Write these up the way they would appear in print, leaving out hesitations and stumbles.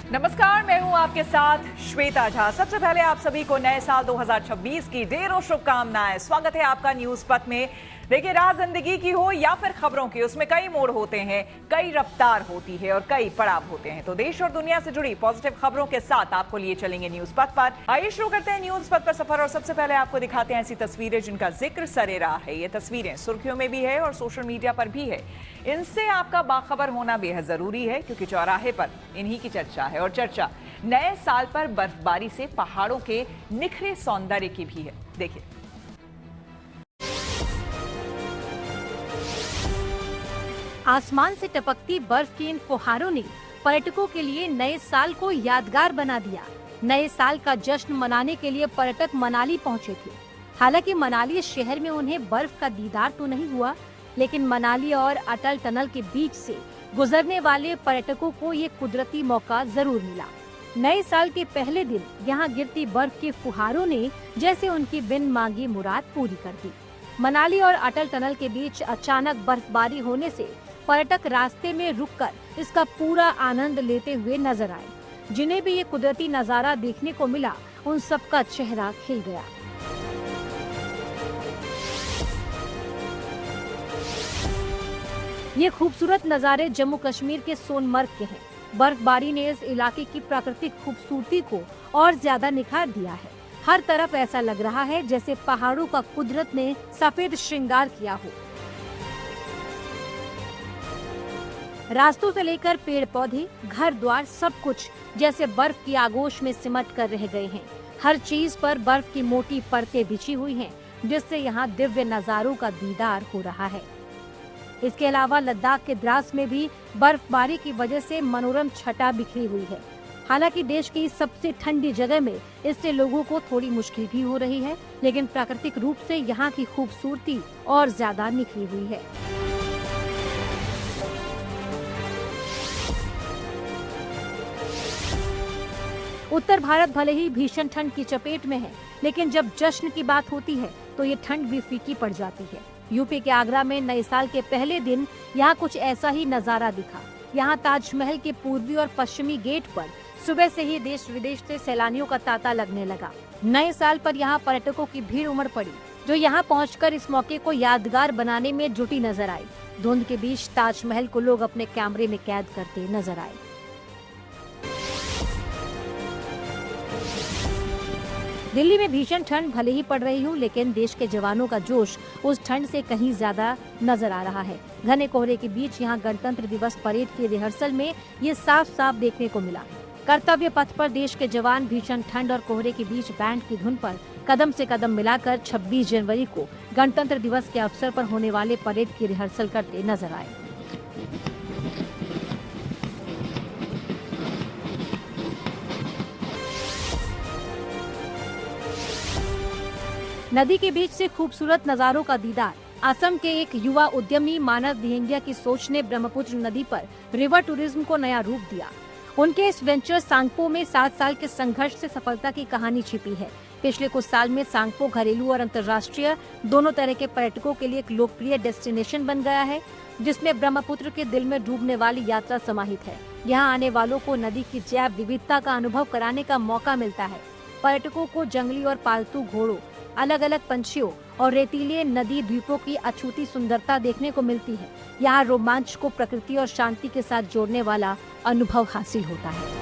नमस्कार, मैं हूं आपके साथ श्वेता झा। सबसे पहले आप सभी को नए साल 2026 की ढेरों शुभकामनाएं। स्वागत है आपका न्यूज पथ में। देखिए, राज जिंदगी की हो या फिर खबरों की, उसमें कई मोड़ होते हैं, कई रफ्तार होती है और कई पड़ाव होते हैं। तो देश और दुनिया से जुड़ी पॉजिटिव खबरों के साथ आपको लिए चलेंगे न्यूज पथ पर। आइए शुरू करते हैं न्यूज पथ पर सफर और सबसे पहले आपको दिखाते हैं ऐसी तस्वीरें जिनका जिक्र सरेराह है। ये तस्वीरें सुर्खियों में भी है और सोशल मीडिया पर भी है। इनसे आपका बाखबर होना बेहद जरूरी है क्योंकि चौराहे पर इन्हीं की चर्चा है और चर्चा नए साल पर बर्फबारी से पहाड़ों के निखरे सौंदर्य की भी है। देखिए, आसमान से टपकती बर्फ की इन फुहारों ने पर्यटकों के लिए नए साल को यादगार बना दिया। नए साल का जश्न मनाने के लिए पर्यटक मनाली पहुंचे थे। हालांकि मनाली शहर में उन्हें बर्फ का दीदार तो नहीं हुआ, लेकिन मनाली और अटल टनल के बीच से गुजरने वाले पर्यटकों को ये कुदरती मौका जरूर मिला। नए साल के पहले दिन यहाँ गिरती बर्फ के फुहारों ने जैसे उनकी बिन मांगी मुराद पूरी कर दी। मनाली और अटल टनल के बीच अचानक बर्फबारी होने से पर्यटक रास्ते में रुककर इसका पूरा आनंद लेते हुए नजर आए। जिन्हें भी ये कुदरती नजारा देखने को मिला, उन सबका चेहरा खिल गया। ये खूबसूरत नज़ारे जम्मू कश्मीर के सोनमर्ग के हैं। बर्फबारी ने इस इलाके की प्राकृतिक खूबसूरती को और ज्यादा निखार दिया है। हर तरफ ऐसा लग रहा है जैसे पहाड़ों का कुदरत ने सफेद श्रृंगार किया हो। रास्तों से लेकर पेड़ पौधे, घर द्वार, सब कुछ जैसे बर्फ की आगोश में सिमट कर रह गए हैं। हर चीज पर बर्फ की मोटी परतें बिछी हुई हैं, जिससे यहाँ दिव्य नजारों का दीदार हो रहा है। इसके अलावा लद्दाख के द्रास में भी बर्फबारी की वजह से मनोरम छटा बिखरी हुई है। हालांकि देश की सबसे ठंडी जगह में इससे लोगों को थोड़ी मुश्किल भी हो रही है, लेकिन प्राकृतिक रूप से यहाँ की खूबसूरती और ज्यादा निखरी हुई है। उत्तर भारत भले ही भीषण ठंड की चपेट में है, लेकिन जब जश्न की बात होती है तो ये ठंड भी फीकी पड़ जाती है। यूपी के आगरा में नए साल के पहले दिन यहाँ कुछ ऐसा ही नजारा दिखा। यहाँ ताजमहल के पूर्वी और पश्चिमी गेट पर सुबह से ही देश विदेश से सैलानियों का तांता लगने लगा। नए साल पर यहाँ पर्यटकों की भीड़ उमड़ पड़ी, जो यहाँ पहुंचकर इस मौके को यादगार बनाने में जुटी नजर आई। धुंध के बीच ताजमहल को लोग अपने कैमरे में कैद करते नजर आए। दिल्ली में भीषण ठंड भले ही पड़ रही हो, लेकिन देश के जवानों का जोश उस ठंड से कहीं ज्यादा नजर आ रहा है। घने कोहरे के बीच यहाँ गणतंत्र दिवस परेड की रिहर्सल में ये साफ साफ देखने को मिला। कर्तव्य पथ पर देश के जवान भीषण ठंड और कोहरे के बीच बैंड की धुन पर कदम से कदम मिलाकर 26 जनवरी को गणतंत्र दिवस के अवसर पर होने वाले परेड की रिहर्सल करते नजर आए। नदी के बीच से खूबसूरत नजारों का दीदार। असम के एक युवा उद्यमी मानव दिहेंगिया की सोच ने ब्रह्मपुत्र नदी पर रिवर टूरिज्म को नया रूप दिया। उनके इस वेंचर सांगपो में 7 साल के संघर्ष से सफलता की कहानी छिपी है। पिछले कुछ साल में सांगपो घरेलू और अंतर्राष्ट्रीय दोनों तरह के पर्यटकों के लिए एक लोकप्रिय डेस्टिनेशन बन गया है, जिसमें ब्रह्मपुत्र के दिल में डूबने वाली यात्रा समाहित है। यहाँ आने वालों को नदी की जैव विविधता का अनुभव कराने का मौका मिलता है। पर्यटकों को जंगली और पालतू घोड़ों, अलग अलग पंछियों और रेतीले नदी द्वीपों की अछूती सुंदरता देखने को मिलती है। यहाँ रोमांच को प्रकृति और शांति के साथ जोड़ने वाला अनुभव हासिल होता है।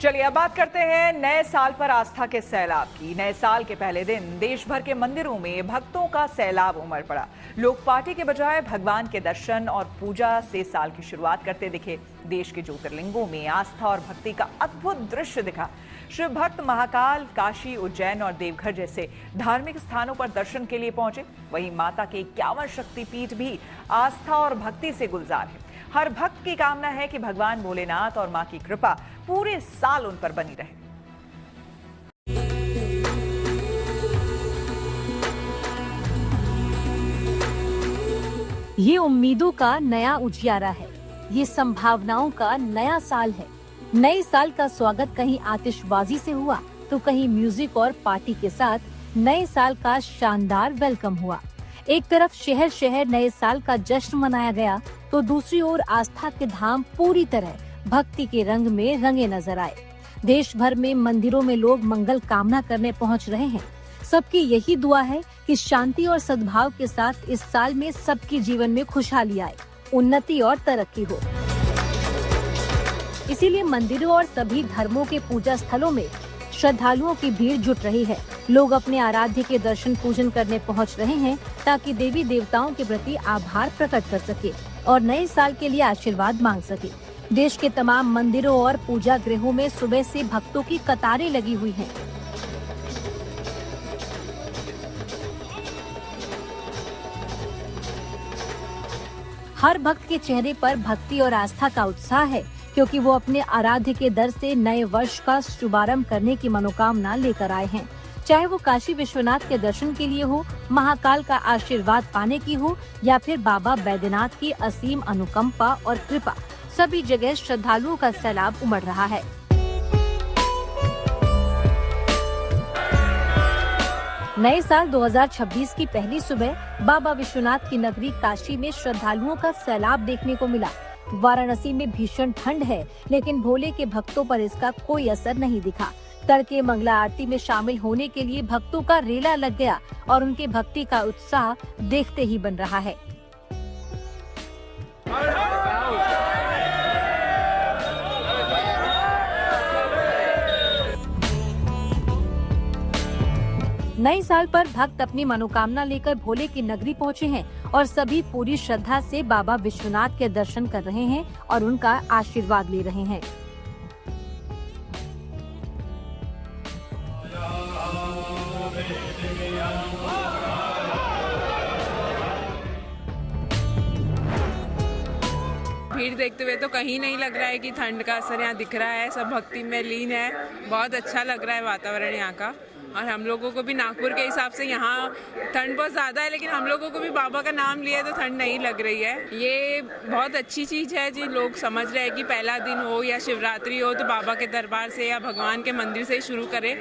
चलिए अब बात करते हैं नए साल पर आस्था के सैलाब की। नए साल के पहले दिन देश भर के मंदिरों में भक्तों का सैलाब उमड़ पड़ा। लोग पार्टी के बजाय भगवान के दर्शन और पूजा से साल की शुरुआत करते दिखे। देश के ज्योतिर्लिंगों में आस्था और भक्ति का अद्भुत दृश्य दिखा। शिव भक्त महाकाल, काशी, उज्जैन और देवघर जैसे धार्मिक स्थानों पर दर्शन के लिए पहुंचे। वहीं माता के 51 शक्तिपीठ भी आस्था और भक्ति से गुलजार है। हर भक्त की कामना है कि भगवान भोलेनाथ और मां की कृपा पूरे साल उन पर बनी रहे। ये उम्मीदों का नया उजियारा है। ये संभावनाओं का नया साल है। नए साल का स्वागत कहीं आतिशबाजी से हुआ तो कहीं म्यूजिक और पार्टी के साथ नए साल का शानदार वेलकम हुआ। एक तरफ शहर शहर नए साल का जश्न मनाया गया तो दूसरी ओर आस्था के धाम पूरी तरह भक्ति के रंग में रंगे नजर आए। देश भर में मंदिरों में लोग मंगल कामना करने पहुंच रहे हैं। सबकी यही दुआ है कि शांति और सद्भाव के साथ इस साल में सबके जीवन में खुशहाली आए, उन्नति और तरक्की हो। इसीलिए मंदिरों और सभी धर्मों के पूजा स्थलों में श्रद्धालुओं की भीड़ जुट रही है। लोग अपने आराध्य के दर्शन पूजन करने पहुंच रहे हैं ताकि देवी देवताओं के प्रति आभार प्रकट कर सके और नए साल के लिए आशीर्वाद मांग सके। देश के तमाम मंदिरों और पूजा गृहों में सुबह से भक्तों की कतारें लगी हुई हैं। हर भक्त के चेहरे पर भक्ति और आस्था का उत्साह है, क्योंकि वो अपने आराध्य के दर से नए वर्ष का शुभारंभ करने की मनोकामना लेकर आए हैं। चाहे वो काशी विश्वनाथ के दर्शन के लिए हो, महाकाल का आशीर्वाद पाने की हो या फिर बाबा बैद्यनाथ की असीम अनुकंपा और कृपा, सभी जगह श्रद्धालुओं का सैलाब उमड़ रहा है। नए साल 2026 की पहली सुबह बाबा विश्वनाथ की नगरी काशी में श्रद्धालुओं का सैलाब देखने को मिला। वाराणसी में भीषण ठंड है, लेकिन भोले के भक्तों पर इसका कोई असर नहीं दिखा। तड़के मंगला आरती में शामिल होने के लिए भक्तों का रेला लग गया और उनके भक्ति का उत्साह देखते ही बन रहा है। नए साल पर भक्त अपनी मनोकामना लेकर भोले की नगरी पहुंचे हैं और सभी पूरी श्रद्धा से बाबा विश्वनाथ के दर्शन कर रहे हैं और उनका आशीर्वाद ले रहे हैं। भीड़ देखते हुए तो कहीं नहीं लग रहा है कि ठंड का असर यहाँ दिख रहा है। सब भक्ति में लीन है। बहुत अच्छा लग रहा है वातावरण यहाँ का। और हम लोगों को भी नागपुर के हिसाब से यहाँ ठंड बहुत ज़्यादा है, लेकिन हम लोगों को भी बाबा का नाम लिया तो ठंड नहीं लग रही है। ये बहुत अच्छी चीज़ है जी। लोग समझ रहे हैं कि पहला दिन हो या शिवरात्रि हो तो बाबा के दरबार से या भगवान के मंदिर से ही शुरू करें।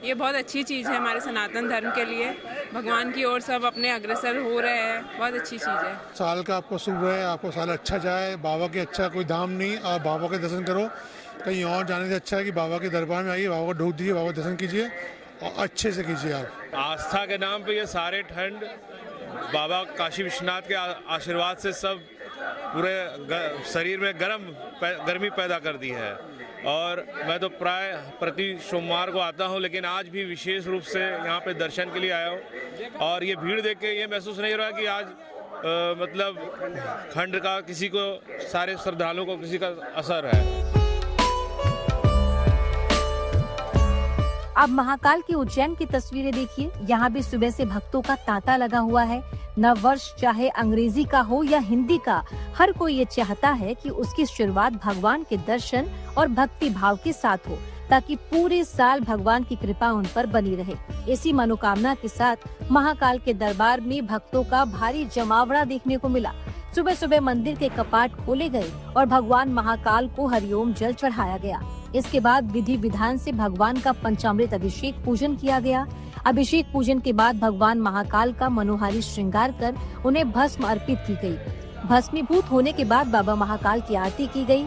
ये बहुत अच्छी चीज़ है हमारे सनातन धर्म के लिए। भगवान की ओर सब अपने अग्रसर हो रहे हैं। बहुत अच्छी चीज़ है। साल का आपको शुभ रहे, आपको साल अच्छा जाए। बाबा के अच्छा कोई दाम नहीं। आप बाबा के दर्शन करो। कहीं और जाने से अच्छा है कि बाबा के दरबार में आइए, बाबा को ढूंढ दीजिए, बाबा दर्शन कीजिए और अच्छे से कीजिए। आप आस्था के नाम पे ये सारे ठंड बाबा काशी विश्वनाथ के आशीर्वाद से सब पूरे शरीर में गर्मी पैदा कर दी है। और मैं तो प्राय प्रति सोमवार को आता हूँ, लेकिन आज भी विशेष रूप से यहाँ पे दर्शन के लिए आया हूँ। और ये भीड़ देख के ये महसूस नहीं हो रहा कि आज मतलब ठंड का किसी को, सारे श्रद्धालुओं को किसी का असर है। अब महाकाल की उज्जैन की तस्वीरें देखिए। यहाँ भी सुबह से भक्तों का तांता लगा हुआ है। नव वर्ष चाहे अंग्रेजी का हो या हिंदी का, हर कोई ये चाहता है कि उसकी शुरुआत भगवान के दर्शन और भक्ति भाव के साथ हो, ताकि पूरे साल भगवान की कृपा उन पर बनी रहे। इसी मनोकामना के साथ महाकाल के दरबार में भक्तों का भारी जमावड़ा देखने को मिला। सुबह सुबह मंदिर के कपाट खोले गए और भगवान महाकाल को हरिओम जल चढ़ाया गया। इसके बाद विधि विधान से भगवान का पंचामृत अभिषेक पूजन किया गया। अभिषेक पूजन के बाद भगवान महाकाल का मनोहारी श्रृंगार कर उन्हें भस्म अर्पित की गई। भस्मीभूत होने के बाद बाबा महाकाल की आरती की गई।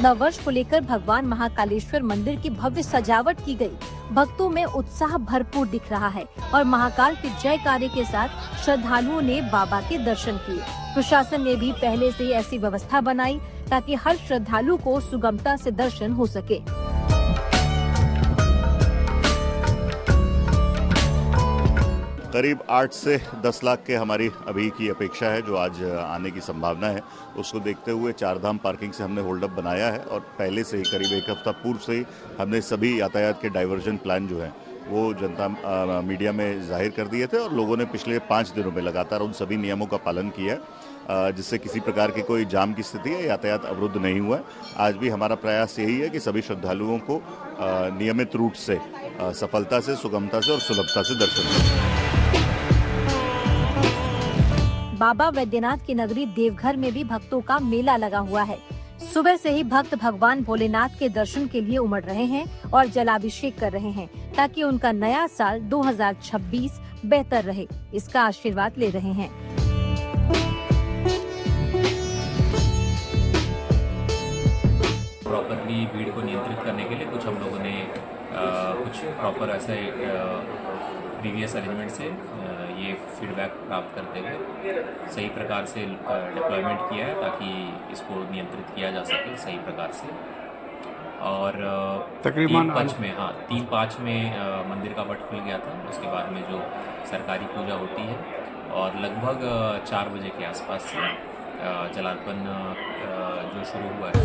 नववर्ष को लेकर भगवान महाकालेश्वर मंदिर की भव्य सजावट की गई। भक्तों में उत्साह भरपूर दिख रहा है और महाकाल के जयकारे के साथ श्रद्धालुओं ने बाबा के दर्शन किए। प्रशासन ने भी पहले से ही ऐसी व्यवस्था बनाई ताकि हर श्रद्धालु को सुगमता से दर्शन हो सके। करीब 8 से 10 लाख के हमारी अभी की अपेक्षा है, जो आज आने की संभावना है। उसको देखते हुए चारधाम पार्किंग से हमने होल्ड अप बनाया है और पहले से ही करीब एक हफ्ता पूर्व से ही हमने सभी यातायात के डाइवर्जन प्लान जो हैं वो जनता मीडिया में जाहिर कर दिए थे और लोगों ने पिछले 5 दिनों में लगातार उन सभी नियमों का पालन किया है, जिससे किसी प्रकार की कोई जाम की स्थिति या यातायात अवरुद्ध नहीं हुआ है। आज भी हमारा प्रयास यही है कि सभी श्रद्धालुओं को नियमित रूप से सफलता से, सुगमता से और सुलभता से दर्शन मिले। बाबा बैद्यनाथ की नगरी देवघर में भी भक्तों का मेला लगा हुआ है। सुबह से ही भक्त भगवान भोलेनाथ के दर्शन के लिए उमड़ रहे हैं और जलाभिषेक कर रहे हैं ताकि उनका नया साल 2026 बेहतर रहे, इसका आशीर्वाद ले रहे हैं। प्रॉपरली भीड़ को नियंत्रित करने के लिए कुछ हम लोगों ने कुछ प्रॉपर ऐसे प्रीवियस अरेंजमेंट से ये फीडबैक प्राप्त करते हुए सही प्रकार से डिप्लॉयमेंट किया है ताकि इसको नियंत्रित किया जा सके सही प्रकार से। और तकरीबन 3-5 में मंदिर का पट खुल गया था। उसके बाद में जो सरकारी पूजा होती है और लगभग 4 बजे के आसपास से जलार्पण जो शुरू हुआ है।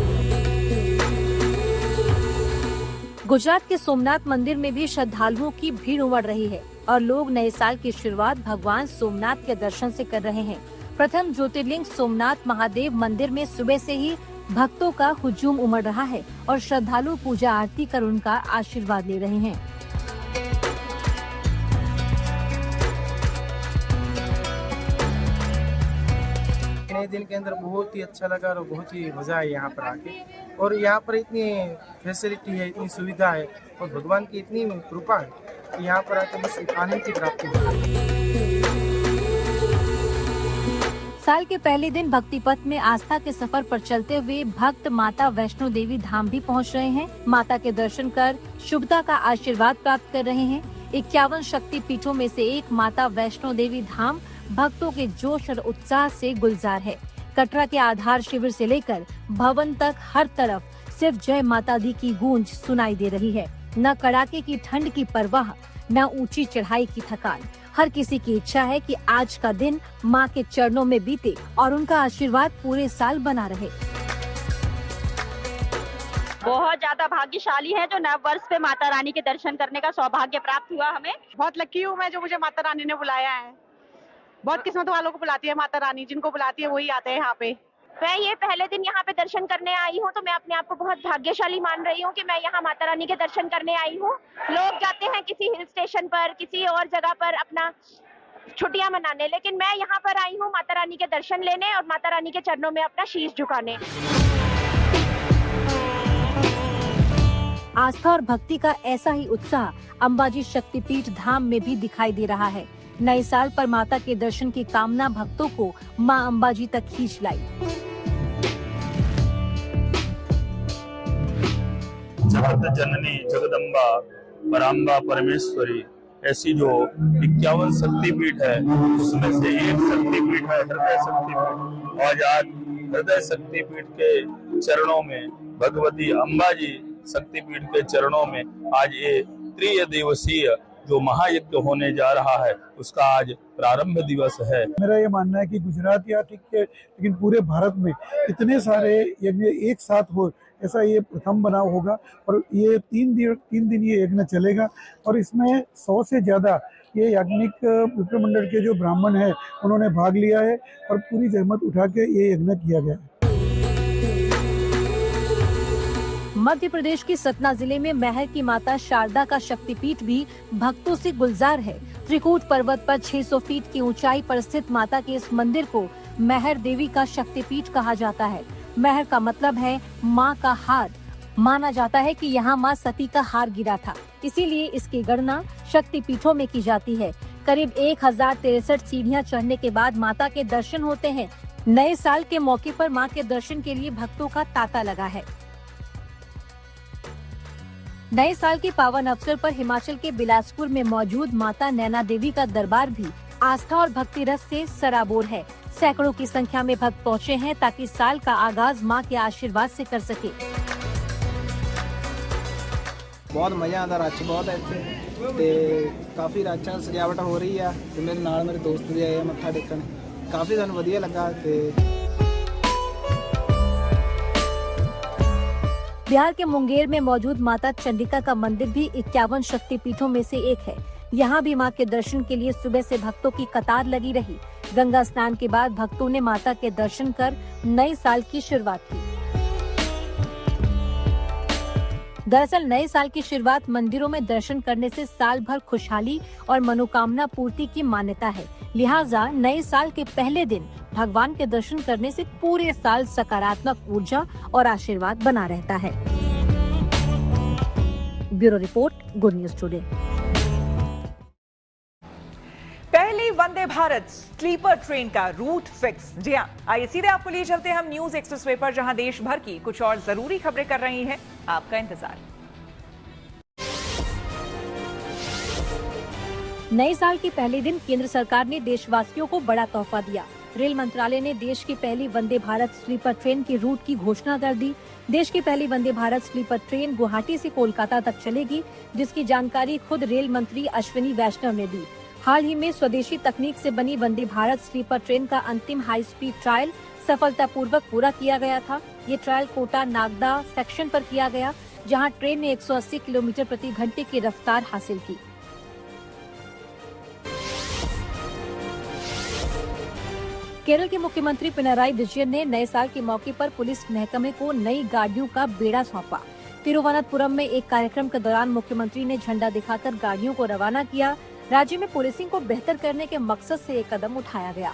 गुजरात के सोमनाथ मंदिर में भी श्रद्धालुओं की भीड़ उमड़ रही है और लोग नए साल की शुरुआत भगवान सोमनाथ के दर्शन से कर रहे हैं। प्रथम ज्योतिर्लिंग सोमनाथ महादेव मंदिर में सुबह से ही भक्तों का हुजूम उमड़ रहा है और श्रद्धालु पूजा आरती कर उनका आशीर्वाद ले रहे हैं। नए दिन के अंदर बहुत ही अच्छा लगा और बहुत ही मजा है यहाँ पर आके। और यहाँ पर इतनी फैसिलिटी है, इतनी सुविधा है और भगवान की इतनी कृपा है कि यहाँ पर आके बस एक आनंद की प्राप्ति होती है। साल के पहले दिन भक्ति पथ में आस्था के सफर पर चलते हुए भक्त माता वैष्णो देवी धाम भी पहुँच रहे हैं। माता के दर्शन कर शुभता का आशीर्वाद प्राप्त कर रहे हैं। 51 शक्ति पीठों में से एक माता वैष्णो देवी धाम भक्तों के जोश और उत्साह से गुलजार है। कटरा के आधार शिविर से लेकर भवन तक हर तरफ सिर्फ जय माता दी की गूंज सुनाई दे रही है। न कड़ाके की ठंड की परवाह, न ऊंची चढ़ाई की थकान। हर किसी की इच्छा है कि आज का दिन माँ के चरणों में बीते और उनका आशीर्वाद पूरे साल बना रहे। बहुत ज्यादा भाग्यशाली है जो नव वर्ष पे माता रानी के दर्शन करने का सौभाग्य प्राप्त हुआ हमें। बहुत लकी हूँ मैं जो मुझे माता रानी ने बुलाया है। बहुत किस्मत वालों को बुलाती है माता रानी, जिनको बुलाती है वही आते हैं यहाँ पे। मैं ये पहले दिन यहाँ पे दर्शन करने आई हूँ तो मैं अपने आप को बहुत भाग्यशाली मान रही हूँ कि मैं यहाँ माता रानी के दर्शन करने आई हूँ। लोग जाते हैं किसी हिल स्टेशन पर, किसी और जगह पर अपना छुट्टियाँ मनाने, लेकिन मैं यहाँ पर आई हूँ माता रानी के दर्शन लेने और माता रानी के चरणों में अपना शीश झुकाने। आस्था और भक्ति का ऐसा ही उत्साह अंबाजी शक्तिपीठ धाम में भी दिखाई दे रहा है। नए साल पर माता के दर्शन की कामना भक्तों को मां अंबाजी तक खींच लाई। जगत जननी जगदम्बा पराम्बा परमेश्वरी, ऐसी जो 51 शक्तिपीठ है उसमें से एक शक्तिपीठ है हृदय शक्तिपीठ। और आज हृदय शक्तिपीठ के चरणों में, भगवती अंबाजी शक्तिपीठ के चरणों में आज ये 3 दिवसीय जो महायज्ञ होने जा रहा है उसका आज प्रारंभ दिवस है। मेरा ये मानना है कि गुजरात या ठीक है लेकिन पूरे भारत में इतने सारे यज्ञ एक साथ हो, ऐसा ये प्रथम बनाव होगा। और ये 3 दिन ये यज्ञ चलेगा और इसमें 100 से ज्यादा ये याज्ञनिक विप्रमंडल के जो ब्राह्मण है उन्होंने भाग लिया है और पूरी जहमत उठा के ये यज्ञ किया गया है। मध्य प्रदेश की सतना जिले में महर की माता शारदा का शक्तिपीठ भी भक्तों से गुलजार है। त्रिकूट पर्वत पर 600 फीट की ऊंचाई पर स्थित माता के इस मंदिर को महर देवी का शक्तिपीठ कहा जाता है। महर का मतलब है माँ का हार। माना जाता है कि यहाँ माँ सती का हार गिरा था, इसीलिए इसकी गणना शक्तिपीठों में की जाती है। करीब 1063 सीढ़ियाँ चढ़ने के बाद माता के दर्शन होते हैं। नए साल के मौके पर माँ के दर्शन के लिए भक्तों का तांता लगा है। नए साल के पावन अवसर पर हिमाचल के बिलासपुर में मौजूद माता नैना देवी का दरबार भी आस्था और भक्ति रस से सराबोर है। सैकड़ों की संख्या में भक्त पहुँचे हैं ताकि साल का आगाज माँ के आशीर्वाद से कर सके। बहुत मजा आता, रश बहुत है इत्थे, काफी अच्छा सजावट हो रही है। मेरे नाल मेरे दोस्त भी आए मत्था टेकन, काफी सानू वधिया लगा। बिहार के मुंगेर में मौजूद माता चंडिका का मंदिर भी 51 शक्तिपीठों में से एक है। यहाँ भी माँ के दर्शन के लिए सुबह से भक्तों की कतार लगी रही। गंगा स्नान के बाद भक्तों ने माता के दर्शन कर नए साल की शुरुआत की। दरअसल नए साल की शुरुआत मंदिरों में दर्शन करने से साल भर खुशहाली और मनोकामना पूर्ति की मान्यता है। लिहाजा नए साल के पहले दिन भगवान के दर्शन करने से पूरे साल सकारात्मक ऊर्जा और आशीर्वाद बना रहता है। Bureau report, good news today. Vande Bharat sleeper train का रूट फिक्स। जी हां, आइए सीधे आपको ले चलते हैं हम न्यूज एक्सप्रेसवे पर, जहां देश भर की कुछ और जरूरी खबरें कर रही हैं आपका इंतजार। नए साल के पहले दिन केंद्र सरकार ने देशवासियों को बड़ा तोहफा दिया। रेल मंत्रालय ने देश की पहली वंदे भारत स्लीपर ट्रेन के रूट की घोषणा कर दी। देश की पहली वंदे भारत स्लीपर ट्रेन गुवाहाटी से कोलकाता तक चलेगी, जिसकी जानकारी खुद रेल मंत्री अश्विनी वैष्णव ने दी। हाल ही में स्वदेशी तकनीक से बनी वंदे भारत स्लीपर ट्रेन का अंतिम हाई स्पीड ट्रायल सफलतापूर्वक पूरा किया गया था। ये ट्रायल कोटा नागदा सेक्शन पर किया गया, जहां ट्रेन ने 180 किलोमीटर प्रति घंटे की रफ्तार हासिल की। केरल के मुख्यमंत्री पिनराई विजयन ने नए साल के मौके पर पुलिस महकमे को नई गाड़ियों का बेड़ा सौंपा। तिरुवनंतपुरम में एक कार्यक्रम के दौरान मुख्यमंत्री ने झंडा दिखाकर गाड़ियों को रवाना किया। राज्य में पुलिसिंग को बेहतर करने के मकसद से ये कदम उठाया गया।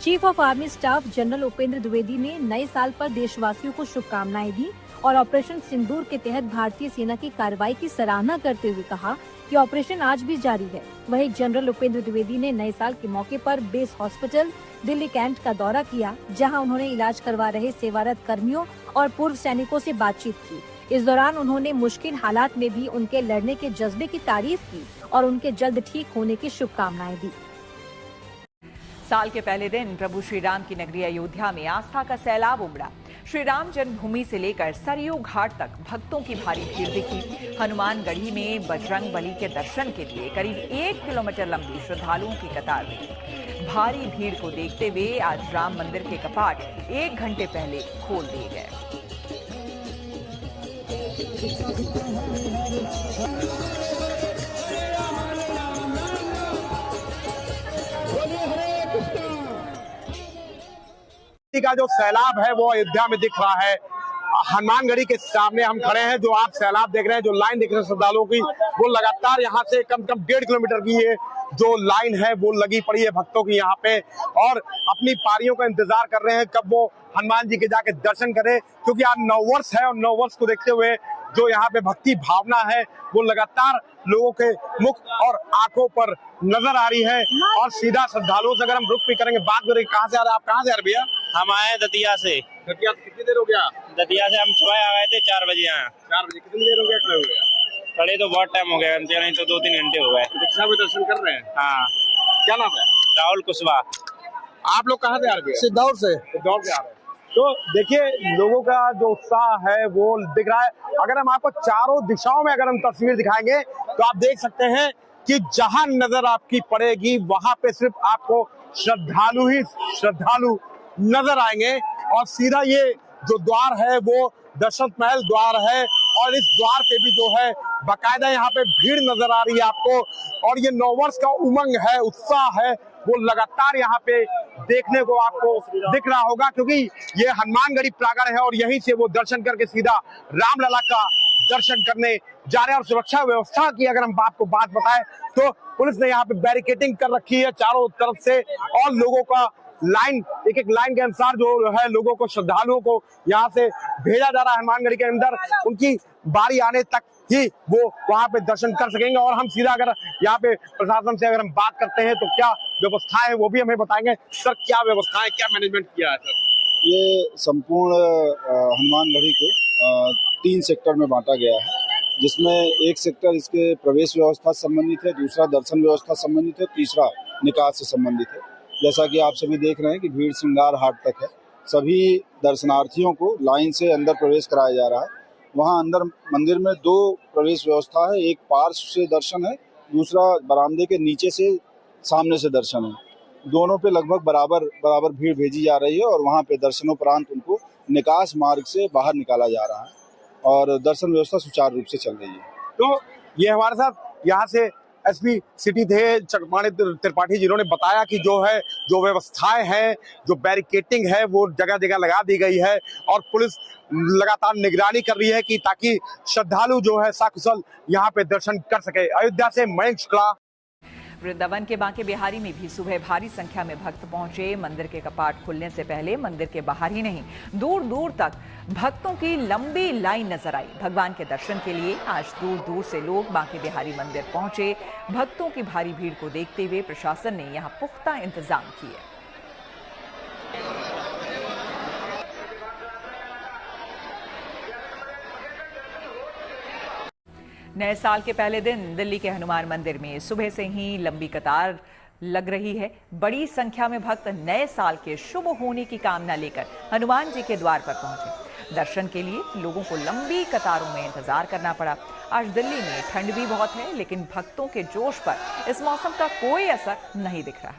Chief of army staff general Upendra Dwivedi ने नए साल पर देशवासियों को शुभकामनाएं दी और ऑपरेशन सिंदूर के तहत भारतीय सेना की कार्रवाई की सराहना करते हुए कहा कि ऑपरेशन आज भी जारी है। वहीं जनरल उपेंद्र द्विवेदी ने नए साल के मौके पर बेस हॉस्पिटल दिल्ली कैंट का दौरा किया, जहां उन्होंने इलाज करवा रहे सेवारत कर्मियों और पूर्व सैनिकों से बातचीत की। इस दौरान उन्होंने मुश्किल हालात में भी उनके लड़ने के जज्बे की तारीफ की और उनके जल्द ठीक होने की शुभकामनाएं दी। साल के पहले दिन प्रभु श्री राम की नगरी अयोध्या में आस्था का सैलाब उमड़ा। श्री राम जन्मभूमि से लेकर सरयू घाट तक भक्तों की भारी भीड़ दिखी। हनुमानगढ़ी में बजरंग बली के दर्शन के लिए करीब 1 किलोमीटर लंबी श्रद्धालुओं की कतार दिखी। भारी भीड़ को देखते हुए आज राम मंदिर के कपाट 1 घंटे पहले खोल दिए गए। का जो सैलाब है वो अयोध्या में दिख रहा है। हनुमानगढ़ी के सामने हम खड़े हैं, जो आप सैलाब देख रहे हैं, जो लाइन देख रहे हैं श्रद्धालुओं की, वो लगातार यहाँ से कम से कम 1.5 किलोमीटर की ये जो लाइन है वो लगी पड़ी है भक्तों की यहाँ पे, और अपनी पारियों का इंतजार कर रहे हैं कब वो हनुमान जी के जाके दर्शन करें, क्योंकि आज नववर्ष है और नववर्ष को देखते हुए जो यहाँ पे भक्ति भावना है वो लगातार लोगों के मुख और आंखों पर नजर आ रही है। और सीधा श्रद्धालुओं से अगर हम रुक भी करेंगे, बात करेंगे, कहाँ से आ रहे हैं आप? कहाँ से आ रहे भैया? हम आए दतिया से। दतिया से कितनी देर हो गया? दतिया से हम सुबह आ गए थे 4 बजे आए। 4 बजे कितनी देर हो गया खड़े हुए? खड़े तो बहुत टाइम हो गया, नहीं तो 2-3 घंटे हो गए। दीक्षा में दर्शन कर रहे हैं? हाँ। क्या नाम है? राहुल कुशवाहा। आप लोग कहाँ से आ रहे हैं? सिद्धौर से। सिद्धौर से आ रहे हैं। तो देखिए लोगों का जो उत्साह है वो दिख रहा है। अगर हम आपको चारों दिशाओं में अगर हम तस्वीर दिखाएंगे तो आप देख सकते हैं कि जहां नजर आपकी पड़ेगी वहां पे सिर्फ आपको श्रद्धालु ही श्रद्धालु नजर आएंगे। और सीधा ये जो द्वार है वो दशरथ महल द्वार है, और इस द्वार पे भी जो है बाकायदा यहाँ पे भीड़ नजर आ रही है आपको। और ये नववर्ष का उमंग है, उत्साह है, वो लगातार यहाँ पे देखने को आपको दिख रहा होगा, क्योंकि ये हनुमानगढ़ी प्रांगण है और यहीं से वो दर्शन करके सीधा रामलला का दर्शन करने जा रहे हैं। और सुरक्षा व्यवस्था की अगर हम आपको बात बताएं तो पुलिस ने यहाँ पे बैरिकेडिंग कर रखी है चारों तरफ से, और लोगों का लाइन एक लाइन के अनुसार जो है लोगों को, श्रद्धालुओं को यहाँ से भेजा जा रहा है हनुमानगढ़ी के अंदर। उनकी बारी आने तक ही वो वहाँ पे दर्शन कर सकेंगे। और हम सीधा अगर यहाँ पे प्रशासन से अगर हम बात करते हैं तो क्या व्यवस्थाएं वो भी हमें बताएंगे। सर क्या व्यवस्थाएं, क्या मैनेजमेंट किया है सर? ये संपूर्ण हनुमानगढ़ी को 3 सेक्टर में बांटा गया है, जिसमें एक सेक्टर इसके प्रवेश व्यवस्था से संबंधित है, दूसरा दर्शन व्यवस्था से संबंधित है, तीसरा निकास से संबंधित है। जैसा कि आप सभी देख रहे हैं कि भीड़ श्रृंगार हाट तक है। सभी दर्शनार्थियों को लाइन से अंदर प्रवेश कराया जा रहा है। वहाँ अंदर मंदिर में 2 प्रवेश व्यवस्था है, एक पार्श्व से दर्शन है, दूसरा बरामदे के नीचे से सामने से दर्शन है। दोनों पे लगभग बराबर भीड़ भेजी जा रही है और वहाँ पे दर्शनोपरांत उनको निकास मार्ग से बाहर निकाला जा रहा है और दर्शन व्यवस्था सुचारू रूप से चल रही है। तो ये हमारे साथ यहाँ से एसपी सिटी थे चक्रपाणी त्रिपाठी, जिन्होंने बताया कि जो व्यवस्थाएं हैं, जो बैरिकेडिंग है वो जगह जगह लगा दी गई है और पुलिस लगातार निगरानी कर रही है कि ताकि श्रद्धालु जो है सकुशल यहाँ पे दर्शन कर सके। अयोध्या से मयंक शुक्ला। वृंदावन के बांके बिहारी में भी सुबह भारी संख्या में भक्त पहुंचे। मंदिर के कपाट खुलने से पहले मंदिर के बाहर ही नहीं, दूर दूर तक भक्तों की लंबी लाइन नजर आई। भगवान के दर्शन के लिए आज दूर दूर से लोग बांके बिहारी मंदिर पहुंचे। भक्तों की भारी भीड़ को देखते हुए प्रशासन ने यहां पुख्ता इंतजाम किए। नए साल के पहले दिन दिल्ली के हनुमान मंदिर में सुबह से ही लंबी कतार लग रही है। बड़ी संख्या में भक्त नए साल के शुभ होने की कामना लेकर हनुमान जी के द्वार पर पहुंचे। दर्शन के लिए लोगों को लंबी कतारों में इंतजार करना पड़ा। आज दिल्ली में ठंड भी बहुत है, लेकिन भक्तों के जोश पर इस मौसम का कोई असर नहीं दिख रहा।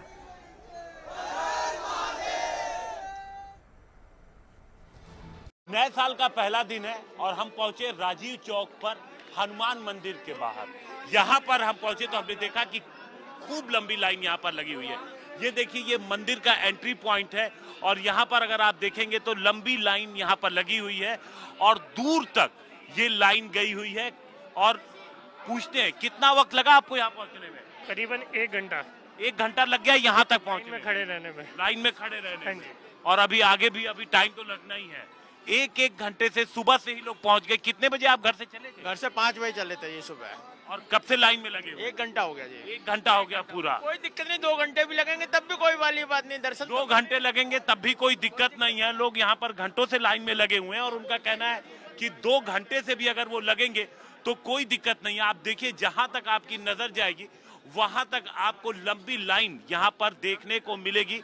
नए साल का पहला दिन है और हम पहुंचे राजीव चौक पर हनुमान मंदिर के बाहर। यहाँ पर हम पहुंचे तो हमने देखा कि खूब लंबी लाइन यहाँ पर लगी हुई है। ये देखिए, ये मंदिर का एंट्री पॉइंट है और यहाँ पर अगर आप देखेंगे तो लंबी लाइन यहाँ पर लगी हुई है और दूर तक ये लाइन गई हुई है। और पूछते हैं कितना वक्त लगा आपको यहाँ पहुँचने में? करीबन 1 घंटा। 1 घंटा लग गया यहाँ तक पहुँचने में, खड़े रहने में। लाइन में खड़े रहने में। और अभी आगे भी अभी टाइम तो लगना ही है। 1 घंटे से सुबह से ही लोग पहुंच गए। कितने बजे आप घर से चले थे? घर से 5 बजे चले थे ये सुबह। और कब से लाइन में लगे? 1 घंटा हो गया जी। 1 घंटा हो गया पूरा। कोई दिक्कत नहीं, 2 घंटे भी लगेंगे तब भी कोई वाली बात नहीं। दर्शन 2 घंटे लगेंगे तब भी कोई दिक्कत नहीं है। लोग यहाँ पर घंटों से लाइन में लगे हुए हैं और उनका कहना है कि 2 घंटे से भी अगर वो लगेंगे तो कोई दिक्कत नहीं है। आप देखिए, जहां तक आपकी नजर जाएगी वहां तक आपको लंबी लाइन यहाँ पर देखने को मिलेगी।